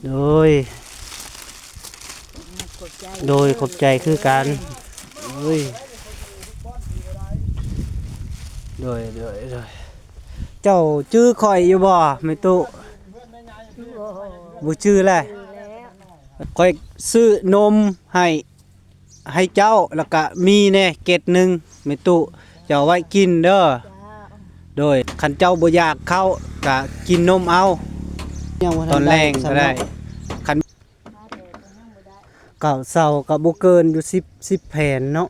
โดยขอบใจคือกันโดยเจ้าชื่อข่อยอยู่บ่แม่ตุบ่ชื่อแหละข่อยซื้อนมให้เจ้าแล้วก็มีแน่เกล็ดหนึงแม่ตุเจ้าไว้กินเด้อโดยคันเจ้าบ่อยากเข้าก็กินนมเอาตอนแรงก็ได้คันเก่าเซาก็บ่เกินอยู่10แผ่นเนาะ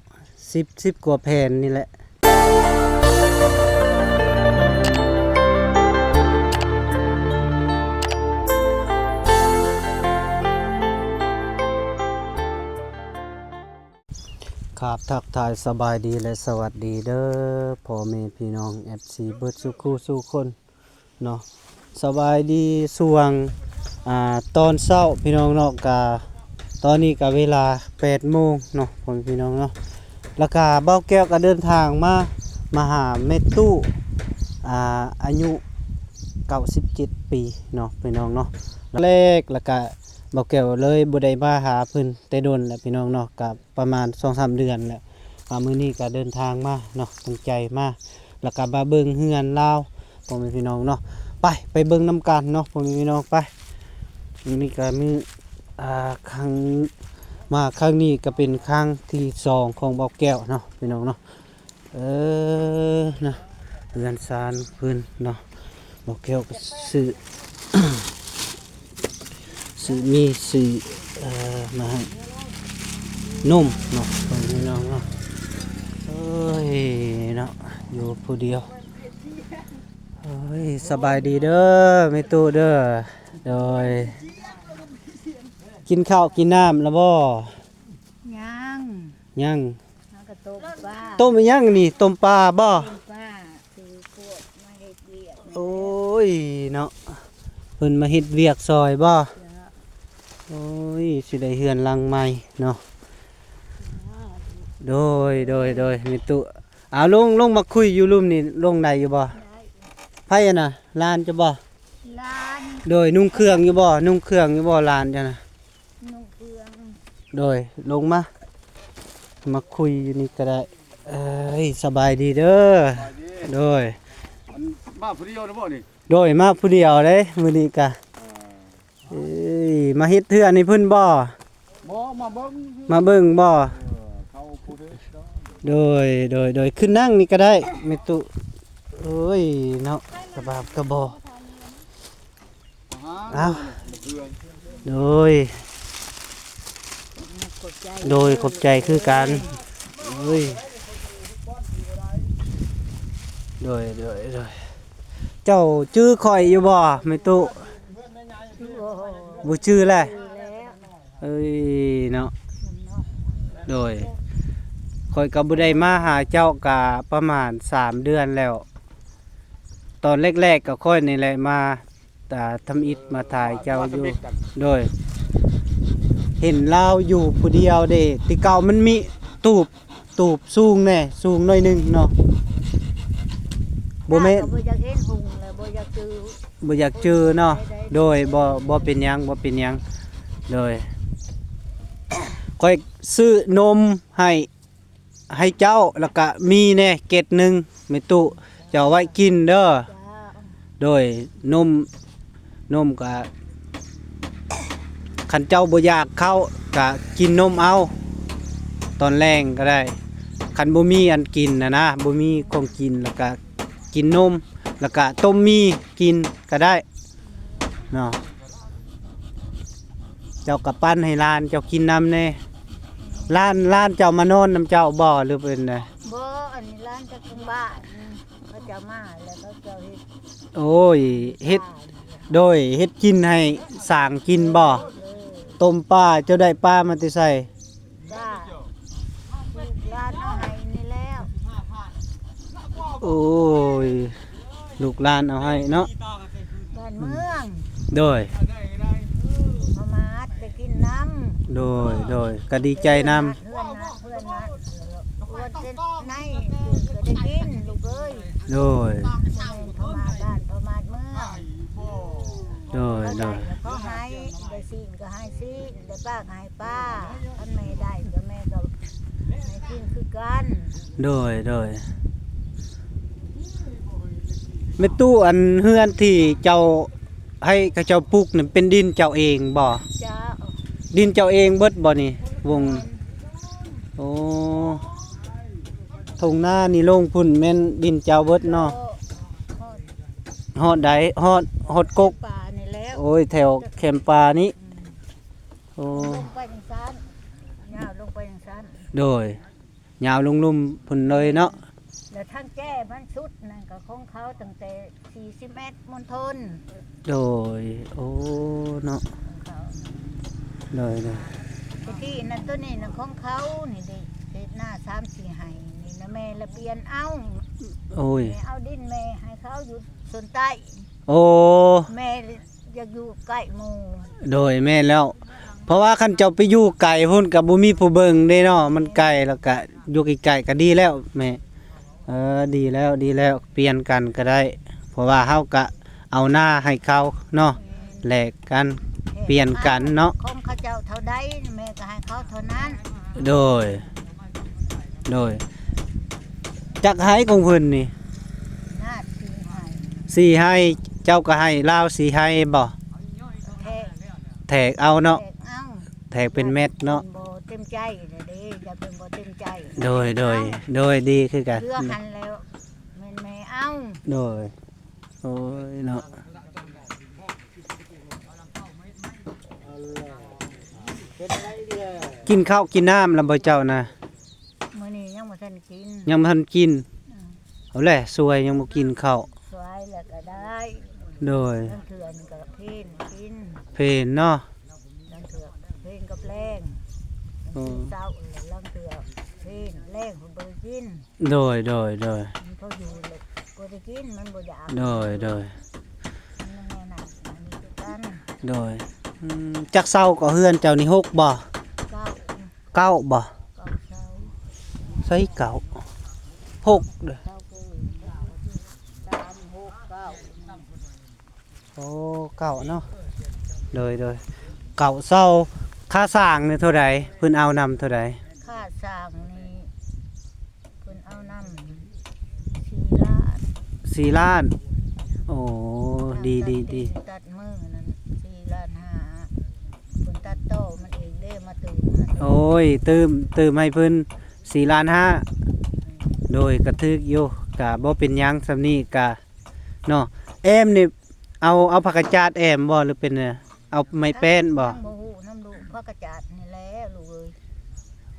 10กว่าแผ่นนี่แหละครับทักทายสบายดีและสวัสดีเด้อพ่อแม่พี่น้อง FC เบิดสุขสู่คนเนาะสบายดีส่วงตอนเช้าพี่น้องเนาะกะตอนนี้ก็เวลา 8 โมงเนาะพ่อแม่พี่น้องเนาะแล้วก็เบ้าแก้วก็เดินทางมาหาแม่ตู้อายุ97 ปีเนาะพี่น้องเนาะแรกแล้วก็เบ้าแก้วเลยบ่ได้มาหาเพิ่นแต่โดนแหละพี่น้องเนาะก็ประมาณ 2-3 เดือนแล้วมื้อนี้ก็เดินทางมาเนาะตั้งใจมาแล้วก็มาเบิ่งเฮือนลาวพ่อแม่พี่น้องเนาะไปเบิ่งนำกันเนาะพ่อแม่พี่น้องไปนี่ก็มีครั้งนี้ก็เป็นครั้งที่2ของเบ้าแก้วเนาะพี่น้องเนาะนะเรือนซานเพิ่นเนาะเบ้าแก้วก็ซื้อ ซื้อมาให้นมเนาะพ่อแม่พี่น้องเนาะเนาะอยู่ผู้เดียวสบายดีเด้อแม่ตู้เด้อโดยกินข้าวกินน้ำแล้วบ่ยังก็ต้มปลาต้มยังนี่ต้มปลาบ่คือพวกมาเฮ็ดเวียกโอ้ยเนาะเพิ่นมาเฮ็ดเวียกซอยบ่โอ้ยสิได้เฮือนหลังใหม่เนาะโดยแม่ตู้ลงมาคุยอยู่ลุ่มนี่ลงได้อยู่บ่ไผน่ะลานจะบ่ลานโดยนุ่งเครื่องอยู่บ่ลานจ้ะนะนุ่งเครื่อง โดยลงมาคุยอยู่นี่ก็ได้สบายดีเด้อโดยมาผู้เดียวนะบ่นี่โดยมาผู้เดียวเด้มื้อนี้ก็มาเฮ็ดเทื่อนี่เพิ่นบ่มาเบิ่งบ่เขาผู้เดียวโดยขึ้นนั่งนี่ก็ได้แม่ตุโอ้ยเนาะกระบาบกระบอเอาโดยขอบใจคือกันโดยเจ้าชื่อข่อยอยู่บ่แม่ตุบ่ชื่อแหละเนาะโดยข่อยก็บ่ได้มาหาเจ้าก็ประมาณ3 เดือนแล้วตอนแรกๆก็ค่อยนี่แหละมาทำอิฐมาถ่ายเจ้าอยู่โดยเห็นเราอยู่ผู้เดียวเด้ที่เก่ามันมีตูบสูงแน่สูงหน่อยนึงเนาะบ่แม่นบ่อยากเห็นหุงแล้วบ่อยากเจอเนาะโดยบ่เป็นหยังโดยค่อยซื้อนมให้เจ้าแล้วก็มีแน่เกล็ดหนึงแม่ตุเจ้าไว้กินเด้อโดยนมก็คันเจ้าบ่อยากเข้าก็กินนมเอาตอนแรงก็ได้คันบ่มีอันกินนะบ่มีของกินแล้วก็กินนมแล้วก็ต้มมีกินก็ได้เนาะเจ้าก็ปั้นให้หลานเจ้ากินน้ำแน่หลานเจ้ามานอนน้ำเจ้าบ่หรือเป็นไดบ่อันนี้ร้านจะถึงบ้านเขาจะมาแล้วก็เจ้าเฮ็ดโอ้ยเฮ็ดโดยเฮ็ดกินให้สร้างกินบ่ต้มปลาเจ้าได้ปลามาติใส่จ้าร้านเอาให้นี่แล้ว โอ้ยลูกหลานเอาให้เนาะบ้านเมืองโดยพมาดไปกินน้ำโดยก็ดีใจนำเพื่อนนะวันเส้นในก็ได้กินลูกเอ้ยโดยพมาดบ้านพมาดเมืองโดยเขาให้ได้ ซีนก็ให้ซีนได้ป้าก็ให้ป้าอันไม่ได้ก็แม่ก็ให้กินคือกัน โดยแม่ตู้อันเฮือนที่เจ้าให้เขาเจ้าปลูกนี่เป็นดินเจ้าเองบ่ จ้า ดินเจ้าเองเบิดบ่นี่วงโอ้ทุ่งนานี่โล่งพุ่นแม่นดินเจ้าเบิดเนาะฮอดใดฮอดกก ป่านี่แล้ว โอ้ยแถวแคมปานี้โอ้ ลงไปทางซ้ายยาวลงไปทางซ้าย โดยยาวลุ่มๆพุ่นเลยเนาะ แล้วทางแก้มันสุดนั่นก็ของเขาตั้งแต่40 เมตรมณฑล โดยโอ้เนาะ ของเขา โดย ตะกี้นั่นตัวนี้น่ะของเขานี่ดิเฮ็ดหน้า3-4ไห้นี่นะแม่ละเปลี่ยนเอา โอ้ย แม่เอาดินแม่ให้เขาอยู่ส่วนใต้ โอ้ แม่อยากอยู่ใกล้หมู่ โดยแม่นแล้ว เพราะว่าคันเจ้าไปอยู่ไกลพุ่นก็บ่มีผู้เบิ่งเด้เนาะมันไกลแล้วก็อยู่ไกลๆก็ดีแล้วแม่ดีแล้วเปลี่ยนกันก็ได้ เพราะว่าเฮาก็เอาหน้าให้เขาเนาะแลกกันเปลี่ยนกันเนาะ ของเขาเจ้าเท่าใดแม่ก็ให้เขาเท่านั้น โดยจักให้ของเพิ่นนี่ หน้าที่ให้ สิให้เจ้าก็ให้ลาวสิให้บ่ แทก แทกเอาเนาะ แทกเอา แทกเป็นเม็ดเนาะ บ่เต็มใจเลยเด้อย่าเป็นบ่เต็มใจ โดยดีคือกัน เพื่อหันแล้วแม่เอา โดยโอ้ยเนาะกินข้าวกินน้ำแล้วบ่เจ้านะ มื้อนี้ยังบ่ทันกิน ยังบ่ทันกินเอาแหละสวยยังบ่กินข้าว สวยแล้วก็ได้ โดย นั่นคืออันกับเพนกิน เพลนเนาะ นั่นคือเพนกับแรง โอ้ เศร้าแล้วนั่นคือเพนแรงผมบ่ได้กิน โดย มันเขาอยู่เลยบ่ได้กินมันบ่อยาก โดย มันแน่น่ะอันนี้คือกัน จักเศร้าก็เฮือนเจ้านี่6บ่ เก้า เก้าบ่ เก้าเศร้า ใส่เก้า6เด้อ เศร้าคือเก้า3 6 9 โอ้เก้าเนาะโดยเก้าเศร้าค่าสร้างนี่เท่าใดเพิ่นเอานำเท่าใด ค่าสร้างนี่เพิ่นเอานำ4 ล้าน 4 ล้าน โอ้ดี ตัดมือนั่น4 ล้าน5เพิ่นตัดโตมันเองเด้มาตื่นมา โอ้ยตื่มให้เพิ่น4 ล้าน 5โดยกระทึกอยู่ก็บ่เป็นหยังซำนี้ก็เนาะแอมนี่เอาผักกาดจาดแอมบ่หรือเป็นเอาไม้แป้นบ่ ยังบ่ฮู้น้ำลูกพระกระจาดนี่แหละลูกเอ้ย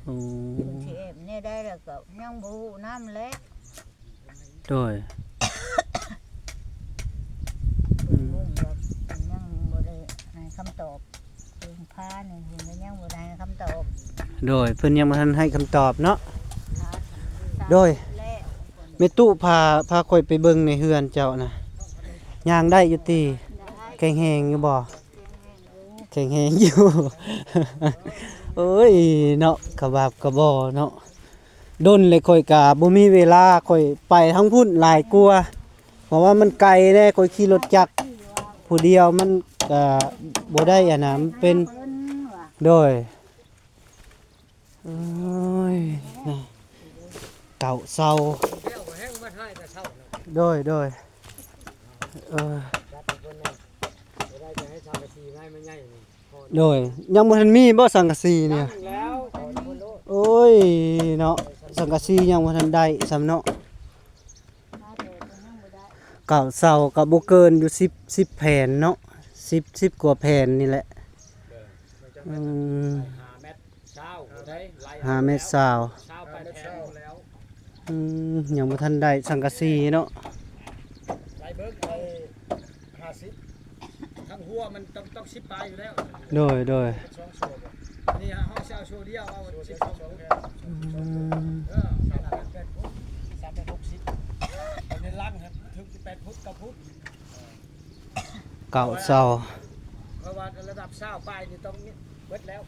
โอ้ เพิ่นสิเอ็มเนี่ยได้แล้วก็ยังบ่ฮู้น้ำแหละ โดย เพิ่นมุ่งแบบเพิ่นยังบ่ได้ให้คำตอบเพิ่นพานี่เพิ่นก็ยังบ่ได้ให้คำตอบ โดยเพิ่นยังบ่ทันให้คำตอบเนาะ พา โดย แล้ว แม่ตู้พาข่อยไปเบิ่งในเฮือนเจ้านะย่างได้อยู่ติแข็งแรงอยู่บ่แข็งแรงอยู่ โอ้ยเนาะกะบาบกะบ่เนาะดนเลยข่อยก็บ่มีเวลาข่อยไปทั้งพุ่นหลายกลัวาเพราะว่ามันไกลแน่ข่อยขี่รถจักรผู้เดียวมันก็บ่ได้อันน่ะมันเป็น เพิ่นว่า โดยโอ้ยนะเก่าเศร้าโดยโดยยังบ่ทันมีบ่สังกะสีเนี่ยโอ้ยเนาะสังกะสียังบ่ทันได้สำเนาะ พาแต่เพิ่นยังบ่ได้ เก่าเศร้าก็บ่เกินอยู่10แผ่นเนาะ10กว่าแผ่นนี่แหละอืม 5 เมตรซาวยังบ่ทันได้สังกะสีเนาะ ไล่เบิ่งไป50ทั้งหัวมันต้อง10ปลายอยู่แล้ว โดย 2โซนนี่ฮะเฮาสิเอาโซเดียวเอา12โซน360เอาในลังครับถึง8ฟุต9ฟุต เก่าเศร้า เพราะว่าระดับ20ปลายนี่ต้องเบิดแล้ว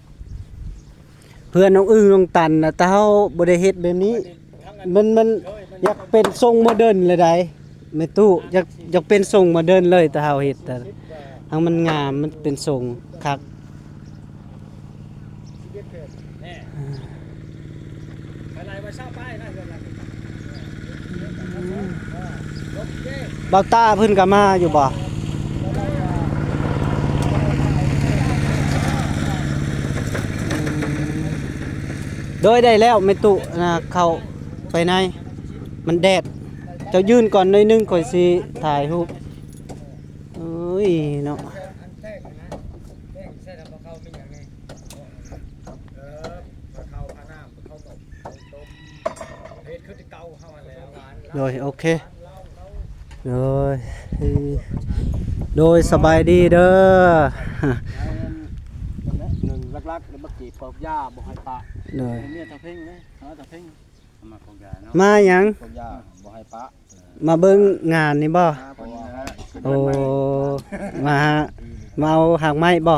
เพื่อนน้องอึ้งน้องตันน่ะแต่เฮาบ่ได้เฮ็ดแบบนี้ มันอยากเป็นทรงโมเดิร์นเลยได้แม่ตู้อยากเป็นทรงโมเดิร์นเลยแต่เฮาเฮ็ดแต่ทั้งมันงามมันเป็นทรงคัก วียนเกิดแน่อะไรมาเช่าป้ายนะเกินอะไรรถเจ๊ เบาตาเพิ่นก็มาอยู่บ่โดยได้แล้วแม่ตุนะเข้าไปในมันแดดเจ้ายืนก่อนหน่อยนึงข่อยสิถ่ายรูปเอ้ยเนาะ อันแท้นะแท้ใช่ทำปลาเข้าเป็นอย่างนี้ปลาเข้าพาน้ำปลาเข้าตบต้มเฮ็ดขึ้นเก่าเข้ามาแล้ว โดยโอเคโดยสบายดีเด้อ หนึ่งลักๆแล้วมากีบปอบหญ้าบ่ให้ปะ โดย เนี่ยตะเพ่งนะตะเพ่งมาปอบหญ้าเนาะ มาหยัง ปอบหญ้าบ่ให้ปะ มาเบิ่งงานนี่บ่ เพราะว่า โอ้มาเอาหางไม้บ่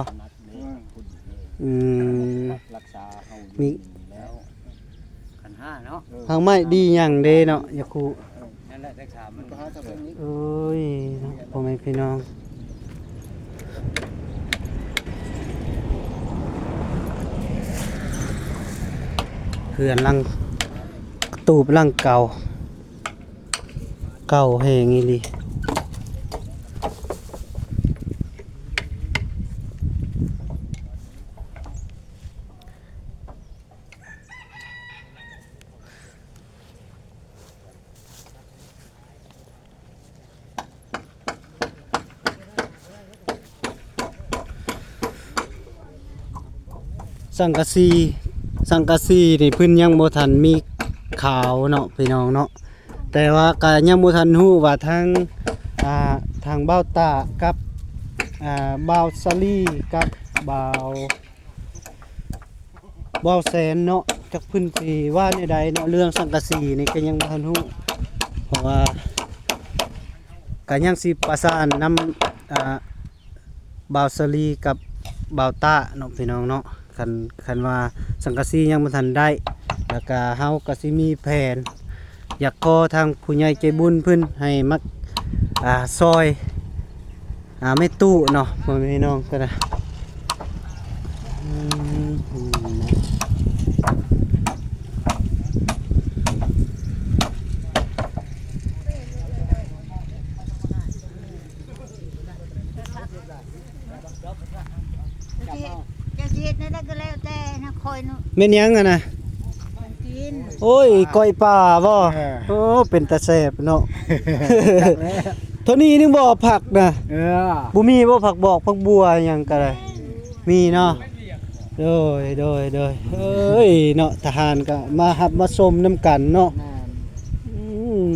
อืม รักษาเฮา มี แล้วขันห้าเนาะ หางไม้ดีหยังเด้เนาะอย่าคู นั่นแหละรักษามันก็หาตะเพ่งนี้ โอ้ยเนาะพ่อแม่พี่น้องเขื่อนลังตูบลังเก่าแฮงอีหลีสังกะสีนี่เพิ่นยังบ่ทันมีขาวเนาะพี่น้องเนาะแต่ว่าก็ยังบ่ทันฮู้ว่าทางเบ้าตากับบ่าวซาลีกับบ่าวแสนเนาะจักเพิ่นสิว่าแนวใดเนาะเรื่องสังกะสีนี่ก็ยังบ่ทันฮู้เพราะว่าก็ยังสิประสานนำบ่าวซาลีกับบ่าวตาเนาะพี่น้องเนาะคันว่าสังกะสียังบ่ทันได้แล้วก็เฮาก็สิมีแผนอยากขอทางผู้ใหญ่ใจบุญเพิ่นให้มักซอยแม่ตู้เนาะพ่อแม่พี่น้องก็ได้จะเฮ็ดนั่นก็แล้วแต่นะคอยเนาะ แม่นหยังอะนะ กิน โอ้ยก้อยป่าบ่โอ้เป็นตาแซ่บเนาะ เท่านี้นึงบ่ผักนะบ่มีบ่ผักบอกผักบัวหยังก็ได้มีเนาะโดยเอ้ยเนาะทหารก็มาหับมาชมน้ำกันเนาะอืม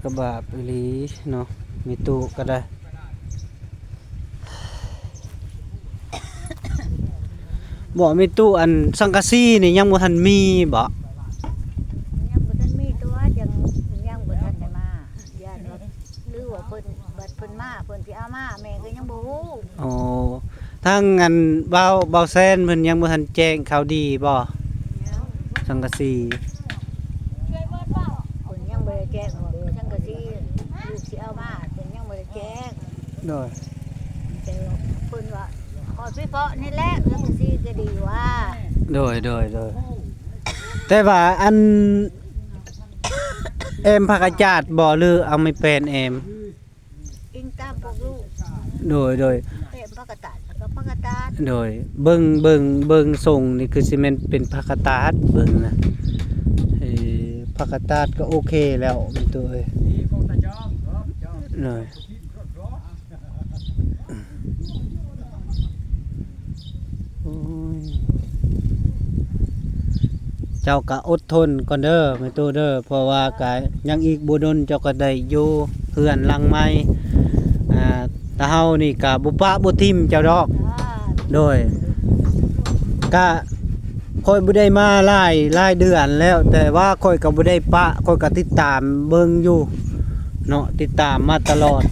กระบาปอีหลีเนาะมีตู้ก็ได้บ่มีตู้อันสังกะสีนี่ยังบ่ทันมีบ่ ยังบ่ทันมีตัวยังบ่ทันได้มาย่านว่าหรือว่าเพิ่นบัดเพิ่นมาเพิ่นสิเอามาแม่ก็ยังบ่ฮู้ อ๋อทางอันเบาแซนเพิ่นยังบ่ทันแจ้งข่าวดีบ่สังกะสี เพิ่นยังบ่ได้แจ้งว่าจังก็สิลูกสิเอามาเพิ่นยังบ่ได้แจ้ง โดย แต่ว่าเพิ่นว่าขอพี่เพาะนี่แหละจังก็สิก็ดีว่า โดยแต่ว่าอันเอมผักกาจาดบ่หรือเอาไม่เป็นเอม อิงตามพวกลูก โดย เต็มผักกะตาดแล้วก็ผักกะตาด เบิ่งส่งนี่คือสิแม่นเป็นผักกาตาดเบิ่งนะผักกาตาดก็โอเคแล้วมันตัวเอ้ย นี่พวกตาจอมจอม เลยโอ้ยเจ้าก็อดทนก่อนเด้อแม่ตู้เด้อเพราะว่าก็ยังอีกบ่ดนเจ้าก็ได้อยู่เฮือนหลังใหม่ตาเฮานี่ก็บ่ปะบ่ทิ่มเจ้าดอก โดยก็ค่อยบ่ได้มาหลายเดือนแล้ว แต่ว่าค่อยก็บ่ได้ปะค่อยก็ติดตามเบิ่งอยู่เนาะติดตามมาตลอด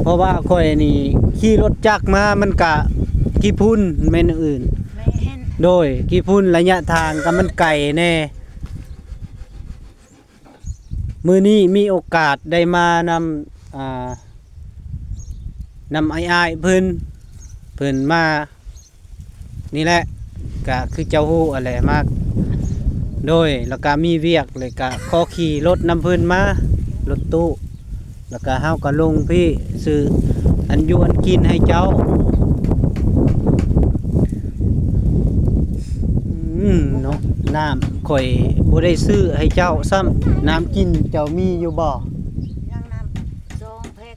เพราะว่าค่อยนี่ขี่รถจักรมามันก็กี่พุ่นแม่นอื่น แม่น โดยกี่พุ่นระยะทางก็มันไกลแน่มื้อนี้มีโอกาสได้มานำอ้ายๆเพิ่นมา นี่แหละก็คือเจ้าฮู้อะไรมากโดยแล้วก็มีเวียกเลยก็ขอขี่รถนำเพิ่นมารถตู้แล้วก็เฮาก็ลงพี่ซื้ออันอยู่อันกินให้เจ้าเนาะน้ำข่อยบ่ได้ซื้อให้เจ้าซ้ำน้ำกินเจ้ามีอยู่บ่ ยังน้ำ2แพ็ค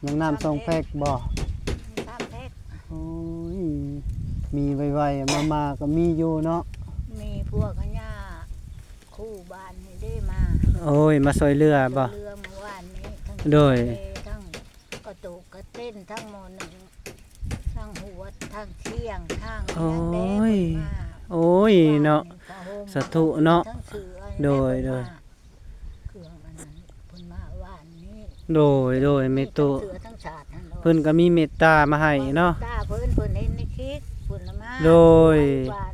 ยังน้ำ2แพ็คบ่ 3แพ็ค โอ้ยมีไวๆมาก็มีอยู่เนาะ มีพวกอันญาคู่บ้านนี่ได้มา โอ้ยมาซอยเรือบ่ เรือเมื่อวานนี้ทั้ง โดย ทั้งกระตุกกระเต้นทั้งหมอหนึ่งทั้งหัวทั้งเที่ยงทั้ง โอ้ แดง ย มา โอ้ยเนาะ ผ้ห่ม สาธุเนาะ ทั้งเสือ โดยโดย เครื่องอันนั้นเพิ่นมาว่านนี้ โดยเมตุ เสือทั้งชาติทั้งโลก เพิ่นก็มีเมตตามาให้เนาะ ตาเพิ่นเห็นในคลิปเพิ่นละมา โดย บ้าน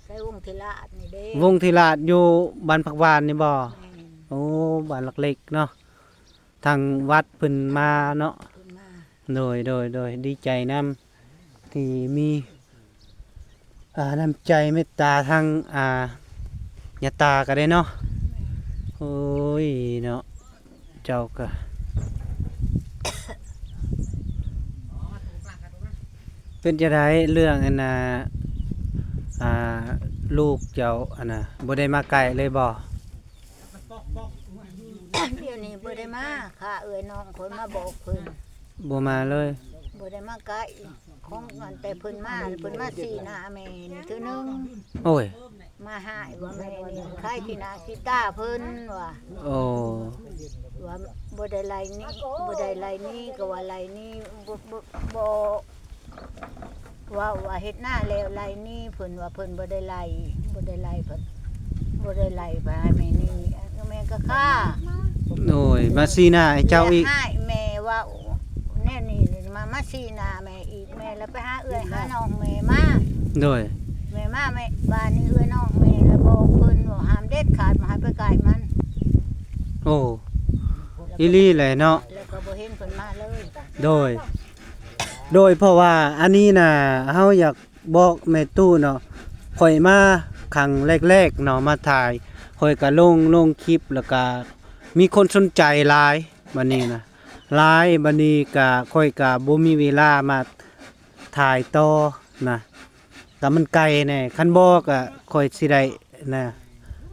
ใส่วงธิราชนี่เด้ วงธิราชอยู่บ้านผักหวานนี่บ่ แม่น โอ้บ้านหลักเล็กเนาะทางวัดเพิ่นมาเนาะ เพิ่นมา โดยดีใจนำที่มีน้ำใจเมตตาทางญาตาก็ได้เนาะโอ้ยเนาะเจ้าก็เป็นจะได้เรื่องอันน่ะลูกเจ้าอันน่ะบ่ได้มาไกลเลยบ่ เดี๋ยวนี้บ่ได้มาค่ะเอ้ยน้องเพิ่นมาบอกเพิ่น บ่มาเลย บ่ได้มาไกลของอันแต่เพิ่นมาสีหน้าแม่นี่คือหนึง โอ้ย มาหายว่าแม่นี่ใครที่หน้าขี้ตาเพิ่นว่า โอ้ ว่าบ่ได้ไล่นี้บ่ได้ไล่นี้ก็ว่าไล่นี้บ่ว่าเฮ็ดหน้าแล้วไล่นี้เพิ่นว่าเพิ่นบ่ได้ไล่เพิ่นบ่ได้ไล่ไปให้แม่นี่แม่ก็ฆ่า โอ้ยมาซีหน้าให้เจ้าอีก ให้แม่ว่าแน่นี่มาสีหน้าแม่อีกแม่แล้วไปหาเอื้อยหาน้องแม่มา โดย แม่มาแม่บ้านนี้เอื้อยน้องแม่แล้วบอกเพิ่นว่าห้ามเด็ดขาดบ่ให้ไปไกลมัน โอ้อีหลีแหละเนาะ แล้วก็บ่เห็นเพิ่นมาเลย โดยเพราะว่าอันนี้น่ะเฮาอยากบอกแม่ตู้เนาะข่อยมาครั้งแรกๆเนาะมาถ่ายข่อยก็ลงคลิปแล้วก็มีคนสนใจหลายบัดนี้นะหลายบัดนี้ก็ข่อยก็บ่มีเวลามาถ่ายต่อนะแต่มันไกลแน่คันบ่ก็ข่อยสิได้นะ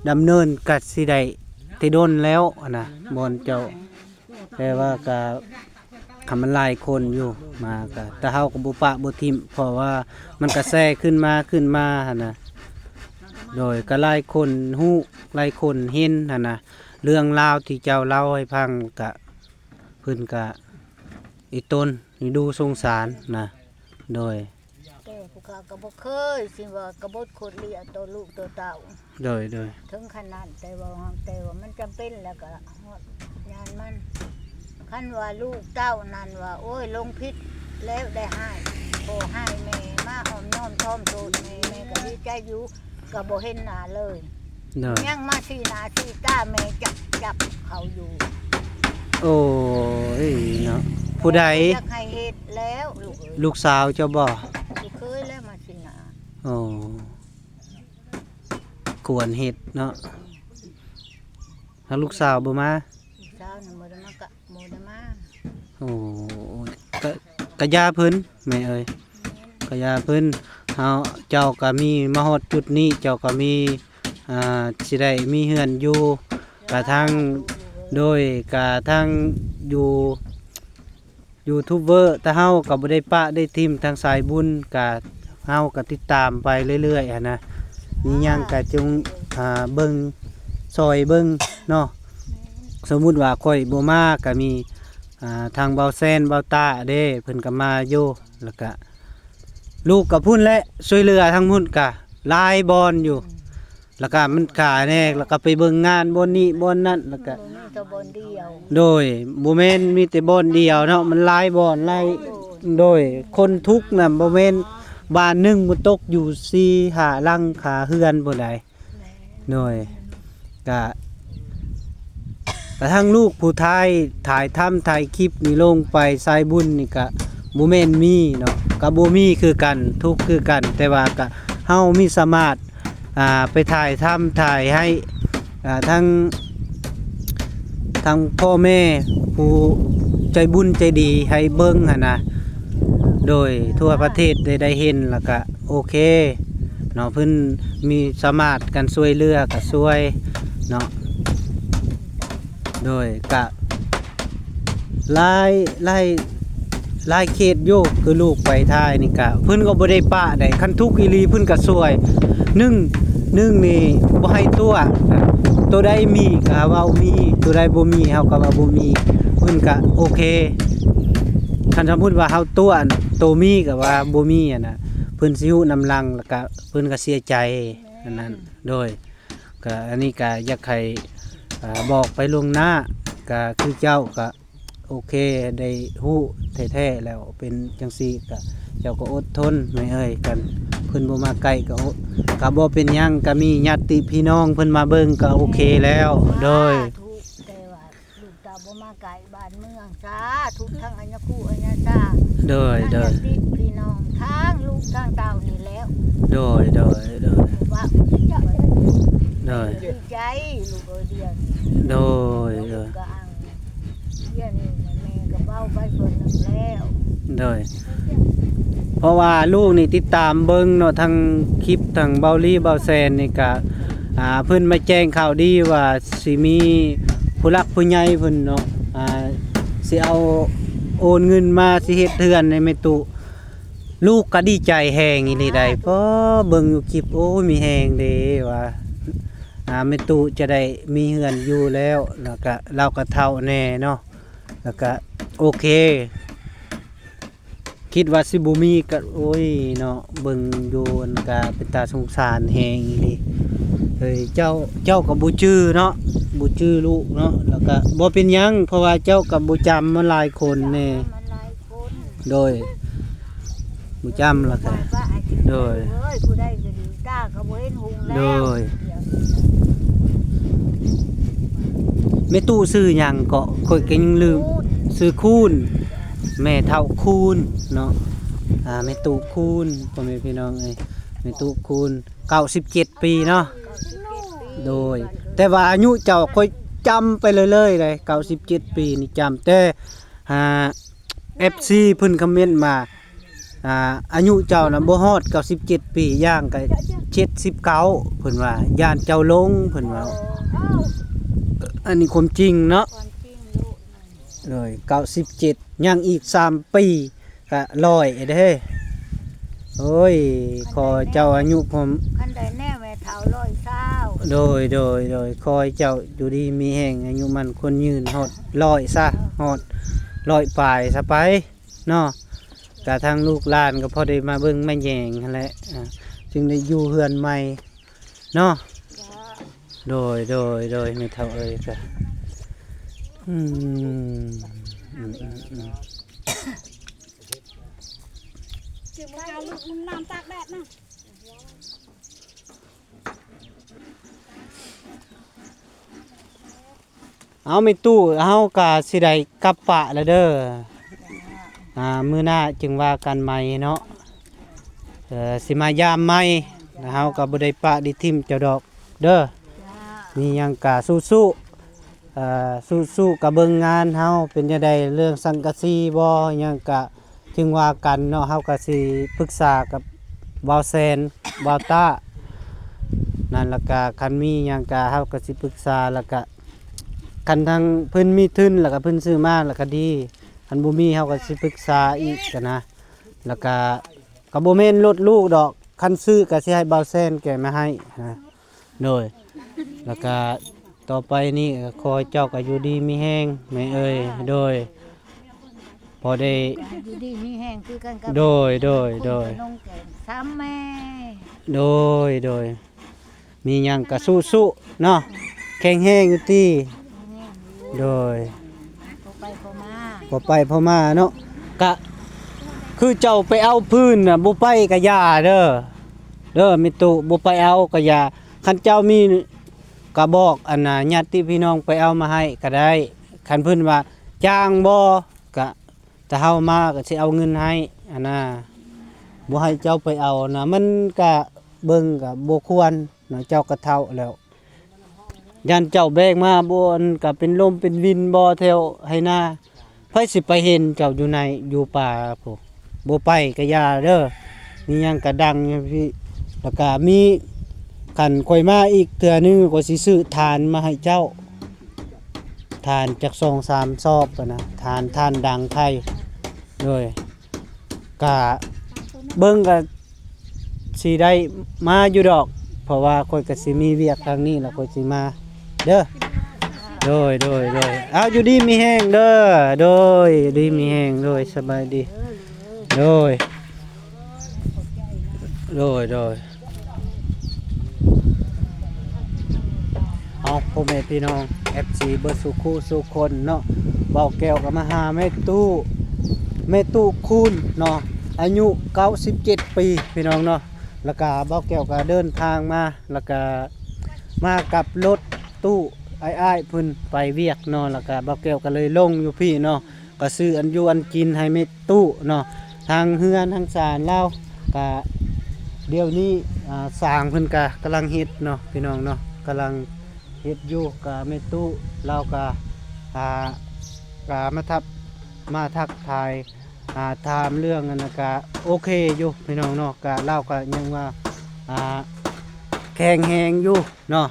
ดำเนินก็สิได้ที่โดนแล้วนะบ่นเจ้าแต่ว่าก็ มันหลายคนอยู่มาก็แต่เฮาก็บ่ปะบ่ทิมเพราะว่ามันก็แซ่ขึ้นมาหั่นน่ะโดยก็หลายคนฮู้หลายคนเห็นหั่นน่ะเรื่องราวที่เจ้าเล่าให้ฟังก็เพิ่นก็อีตนนี่ดูสงสารนะโดย แต่ผู้ข้าก็บ่เคยสิว่ากบฏคนเลี้ยงตัวลูกตัวเต้า โดย ถึงขนาดแต่ว่ามันจำเป็นแล้วก็ยานมันคันว่าลูกเต้านั่นว่าโอ้ยลงพิษแล้วได้ให้โอ้ให้แม่มาหอมน้อมทอมโตแม่ก็ดีใจอยู่ก็บ่เห็นหน้าเลย โดย ยังมาสีหน้าสีตาแม่จับเขาอยู่ โอ้ยเนาะผู้ใด อยากให้เฮ็ดแล้วลูกเอ้ย ลูกสาวเจ้าบ่ ลูกเคยแล้วมาสีหน้า โอ้ควรเฮ็ดเนาะถ้าลูกสาวบ่มา ลูกสาวน่ะบ่ได้มา โอ้กะยาเพิ่นแม่เอ้ยกะยาเพิ่นเฮาเจ้าก็มีมาฮอดจุดนี้เจ้าก็มีสิได้มีเฮือนอยู่กะทั้งโดยกะทั้งอยู่ยูทูบเบอร์แต่เฮาก็บ่ได้ปะได้ทิมทางสายบุญกะเฮาก็ติดตามไปเรื่อยๆนะมีหยังก็จงเบิ่งซอยเบิ่งเนาะสมมุติว่าข่อยบ่มาก็มีทางเบาแซนเบาตาเด้เพิ่นก็มาอยู่แล้วก็ลูกกับพุ่นและช่วยเหลือทั้งพุ่นก็หลายบอนอยู่แล้วก็มันขาแน่แล้วก็ไปเบิ่งงานบนนี้บนนั้นแล้วก็ บ่มีแตะบนเดียว โดยบ่แม่นมีแต่บอนเดียวเนาะมันหลายบอนหลายโดยคนทุกข์น่ะบ่แม่นบ้านหนึงบ่ตกอยู่4 5หลังคาเฮือนบ่ได้ แม่ โดยก็กระทั่งลูกผู้ไทยถ่ายคลิปนี่ลงไปสายบุญนี่ก็ บ่แม่นมีเนาะก็บ่มีคือกันทุกข์คือกัน แต่ว่าก็เฮามีสามารถไปถ่ายถ่ายให้ทั้งพ่อแม่ผู้ใจบุญใจดีให้เบิ่งหั่นนะโดยทั่วประเทศได้เห็นแล้วก็โอเคเนาะเพิ่นมีสามารถกันช่วยเหลือก็ช่วยเนาะโดยก็หลายเขตโยกคือลูกไปท้ายนี่ก็เพิ่นก็บ่ได้ปะได้คันทุกข์อีหลีเพิ่นก็ช่วยนึ่งนี่บ่ให้ตัวใดมีก็เว้ามีตัวใดบ่มีเฮาก็ว่าบ่มีเพิ่นก็โอเคคันสมมุติว่าเฮาตัวมีก็ว่าบ่มีอ่ะนะเพิ่นสิอยู่นำหลังแล้วก็เพิ่นก็เสียใจอันนั้นโดยก็อันนี้ก็อยากให้บอกไปล่วงหน้าก็คือเจ้าก็โอเคได้ฮู้แท้ๆแล้วเป็นจังซี่ก็เจ้าก็อดทนไม่เอ่ยกันเพิ่นบ่มาใกล้ก็บ่เป็นหยังก็มีญาติพี่น้องเพิ่นมาเบิ่งก็โอเคแล้วโดยทุกแต่ว่าลูกเต้าบ่มาไกลบ้านเมืองสาทุกทั้งอัญญคู่อัญญาตาโดยทั้งพี่น้องทั้งลูกทั้งเต้านี่แล้วโดยว่าจะดีใจลูกเดียวโดยก็อังเยี่ยนี่แม่ก็เว้าไปส่วนนึงแล้วโดยเพราะว่าลูกนี่ติดตามเบิ่งเนาะทั้งคลิปทั้งเบาลี่เบาแซนนี่ก็เพิ่นมาแจ้งข่าวดีว่าสิมีผู้หลักผู้ใหญ่เพิ่นเนาะสิเอาโอนเงินมาสิเฮ็ดเทือนในแม่ตุลูกก็ดีใจแฮงอีหลีได้เพราะเบิ่งอยู่คลิปโอ้มีแฮงเด้ว่าแม่ตุจะได้มีเฮือนอยู่แล้วแล้วก็เราก็เฒ่าแน่เนาะแล้วก็โอเคคิดว่าสิบ่มีก็โอ้ยเนาะเบิ่งอยู่มันก็เป็นตาสงสารแฮงอีหลีเฮ้ยเจ้าก็บ่จื้อเนาะบ่จื้อลูกเนาะแล้วก็บ่เป็นหยังเพราะว่าเจ้าก็บ่จำมันหลายคนแน่โดยบ่จำแล้วก็โดยผู้ใดก็ดีตาก็บ่เห็นหุงแล้วโดยแม่ตู้ซื้อหยังก็ค่อยก็ยังลืมซื้อคูณแม่เฒ่าคูณเนาะแม่ตู้คูณพ่อแม่พี่น้องเอ้ยแม่ตู้คูณ97ปีเนาะโดยแต่ว่าอายุเจ้าค่อยจำไปเลยเลย97ปีนี่จำแต่FC เพิ่นคอมเมนต์มาอายุเจ้าน่ะบ่ฮอด97ปีย่างก็79เพิ่นว่าย่านเจ้าลงเพิ่นว่าอันนี้ความจริงเนาะเลย97ยังอีก3ปีก็100เด้โอ้ยขอเจ้าอายุผมคันใดแน่แม่เฒ่า120โดยขอให้เจ้าอยู่ดีมีแห่งอายุมันคนยืนฮอด100ซะฮอด100ปลายซะไปเนาะก็ทางลูกหลานก็พอได้มาเบิ่งมาแยงนั่นแหละจึงได้อยู่เฮือนใหม่เนาะโดยไม่เท่าเอ้ยก็จิบมาเอาลูกน้ำตากแดดนะเอาไม่ตู้เฮากะสิได้กลับปะแล้วเด้อมื้อหน้าจึงว่ากันใหม่เนาะสิมายามใหม่เฮาก็บ่ได้ปะได้ทิ่มเจ้าดอกเด้อมีหยังกะสู้ๆกับเบิ่งงานเฮาเป็นจังได๋เรื่องสังกะสีบ่หยังกะจึงว่ากันเนาะเฮาก็สิปรึกษากับบ่าวแซนบ่าวตานั่นแล้วก็คันมีหยังกะเฮาก็สิปรึกษาแล้วก็คันทางเพิ่นมีทุนแล้วก็เพิ่นซื้อมาแล้วก็ดีคันบ่มีเฮาก็สิปรึกษาอีกกันนะแล้วก็บ่แม่นลดลูกดอกคันซื้อก็สิให้บ่าวแซนแกมาให้โดยแล้วก็ต่อไปนี่ขอเจ้าก็อยู่ดีมีแห้งไม่เอ่ยโดยพอได้อยู่ดีมีแห้งคือกันกับโดยซ้ำแม่โดยมีหยังก็สู้ๆเนาะแข็งแรงอยู่ติโดยพอไปพอมาเนาะก็คือเจ้าไปเอาพื้นน่ะบ่ไปก็ย่าเด้อมิตุบ่ไปเอาก็ย่าคันเจ้ามีก็บอกอันน่ะญาติพี่น้องไปเอามาให้ก็ได้คันเพิ่นว่าจ้างบ่ก็ แต่เฮามาก็สิเอาเงินให้อันน่ะบ่ให้เจ้าไปเอานะมันก็เบิ่งก็บ่ควรเนาะเจ้าก็เฒ่าแล้วยันเจ้าแบกมาบ่อันก็เป็นลมเป็นวินบ่แถวให้นาไผสิไปเห็นเจ้าอยู่ในอยู่ป่าพุบ่ไปก็อย่าเด้อมีหยังก็ดังอยู่พี่แล้วก็มีคันข่อยมาอีกเทื่อนึงก็สิซื้อถ่านมาให้เจ้าถ่านจัก2-3ซอบอะนะถ่านดังไทยโดยก็เบิ่งก็สิได้มาอยู่ดอกเพราะว่าข่อยก็สิมีเวียกทางนี้แล้วข่อยสิมาเด้อโดยเอาอยู่ดีมีแห้งเด้อโดยดีมีแห้งโดยสบายดีโดยเอาพ่อแม่พี่น้อง FC เบิดสุขุสุคนเนาะเบาแก้วก็มาหาแม่ตู้คูณเนาะอายุ97ปีพี่น้องเนาะแล้วก็เบาแก้วก็เดินทางมาแล้วก็มากับรถตู้อ้ายๆเพิ่นไปเวียกเนาะแล้วก็เบาแก้วก็เลยลงอยู่พี่เนาะก็ซื้ออันอยู่อันกินให้แม่ตู้เนาะทางเฮือนทางศาลลาวก็เดี๋ยวนี้สร้างเพิ่นก็กำลังเฮ็ดเนาะพี่น้องเนาะกำลังเฮ็ดอยู่ก็แม่ตู้เราก็มาทักทายถามเรื่องอันนั้นก็โอเคอยู่พี่น้องเนาะก็เล่าก็ยังว่าแข็งแรงอยู่เนาะ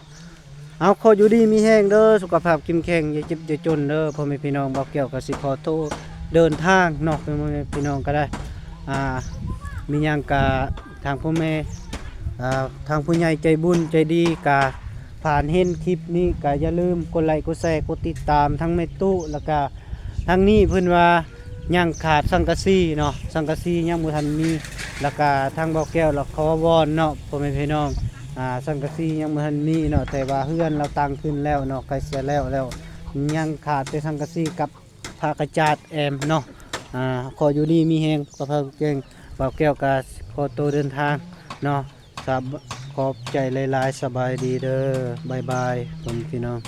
เอาขออยู่ดีมีแห้งเด้อสุขภาพเข้มแข็งอย่าเจ็บอย่าจนเด้อพ่อแม่พี่น้องบ่เกี่ยวกับสิขอโทษเดินทางเนาะพ่อแม่พี่น้องก็ได้มีหยังก็ทางพ่อแม่ทางผู้ใหญ่ใจบุญใจดีก็ผ่านเห็นคลิปนี้ก็อย่าลืมกดไลค์กดแชร์กดติดตามทั้งแม่ตู้แล้วก็ทางนี้เพิ่นว่ายังขาดสังกะสีเนาะสังกะสียังบ่ทันมีแล้วก็ทางเบาแก้วแล้วขอวอนเนาะพ่อแม่พี่น้องสังกะสียังบ่ทันมีเนาะแต่ว่าเฮือนเราตั้งขึ้นแล้วเนาะใกล้เสร็จแล้วยังขาดแต่สังกะสีกับผ้ากระจาดแอมเนาะขออยู่ดีมีแฮงก็เพิ่งเก่งเบาแก้วก็ขอตัวเดินทางเนาะขอบใจหลายๆสบายดีเด้อบ๊ายบายพ่อแม่พี่น้อง